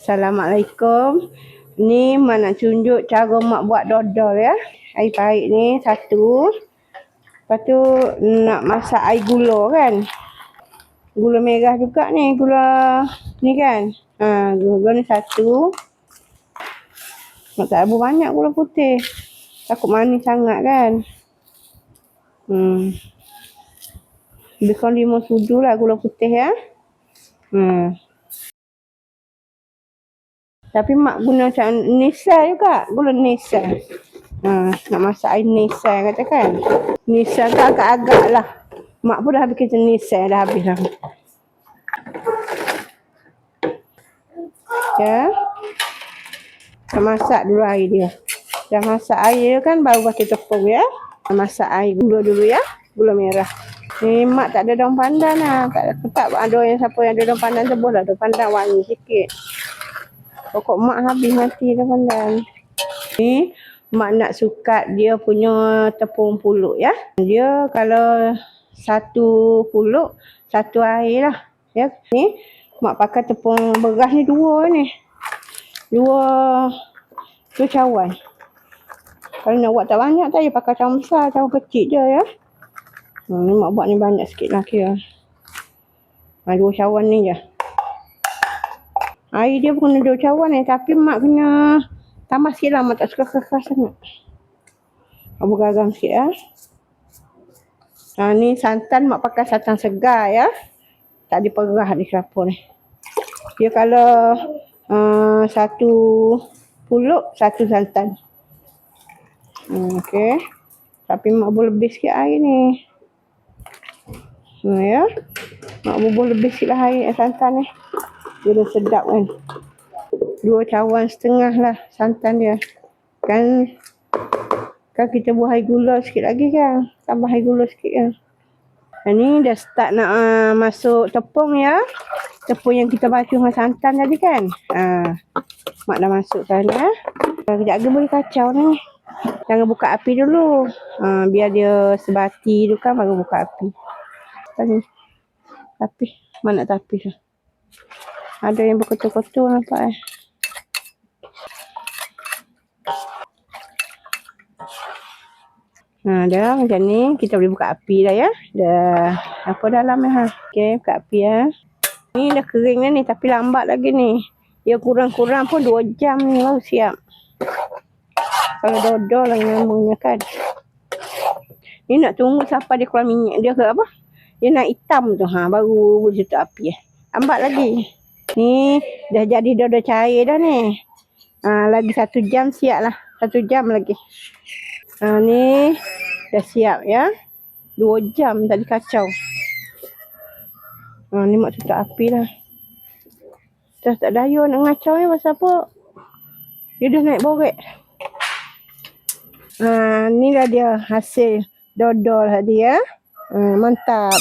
Assalamualaikum. Ni Mak nak tunjuk cara Mak buat dodol ya. Air pahit ni satu. Lepas tu nak masak air gula kan. Gula merah juga ni. Gula ni kan. Gula ni satu. Mak tak habis banyak gula putih. Takut manis sangat kan. Lebih kurang 5 sudu lah gula putih ya. Tapi Mak guna macam Nisa juga. Gula Nisa. Nak masak air Nisa katakan. Nisa tu agak-agak lah. Mak pun dah habis kerja Nisa. Dah habis lah. Ya. Kita masak dulu air dia. Dah masak air kan baru batu tepung ya. Masak air gula dulu ya. Gula merah. Ni Mak tak ada daun pandan lah. Tak ada yang siapa yang ada daun pandan tebus lah. Daun pandan wangi sikit. Pokok Mak habis mati daun pandan. Ni Mak nak sukat dia punya tepung pulut ya. Dia kalau satu pulut, satu air lah. Ya. Ni Mak pakai tepung beras ni dua ni. Dua cawan. Kalau nak buat tak banyak tak, dia pakai cawan besar, cawan kecil je ya. Ni Mak buat ni banyak sikit lah kira. Dua cawan ni je. Air dia pun kena 2 cawan ni. Tapi Mak kena tambah sikit lah. Mak tak suka keras sangat. Mak garam sikit ya. Ni santan Mak pakai santan segar ya. Tak diperah di kelapa ni. Dia kalau satu pulut, satu santan. Okey. Tapi Mak boleh lebih sikit air ni. Ya. Mak bubuh lebih sikit lah air santan ni. Dia dah sedap kan. 2 cawan setengah lah santan dia. Kan kita buat air gula sikit lagi kan. Tambah air gula sikit kan. Ni dah start nak masuk tepung ya. Tepung yang kita basuh dengan santan tadi kan. Mak dah masukkan ya. Kejap lagi boleh kacau ni. Jangan buka api dulu. Biar dia sebati tu kan baru buka api. Tapi Mak nak tapis lah. Ada yang berkotor-kotor nampak dah macam ni. Kita boleh buka api dah ya. Dah apa dalam ni Okey, buka api ya. Ni dah kering dah ni tapi lambat lagi ni. Dia kurang-kurang pun 2 jam ni baru siap. Kalau dodol lah namanya kan. Ni nak tunggu sampai dia keluar minyak dia ke apa? Dia nak hitam tu baru boleh tutup api lambat lagi. Ni dah jadi dodol cair dah ni. Lagi 1 jam siap lah. 1 jam lagi. Ni dah siap ya. 2 jam tadi kacau. Ni Mak tutup api dah. Dah tak daya nak ngacau ni pasal apa? Dia dah naik borek. Ni lah dia hasil dodol tadi ya. Mantap.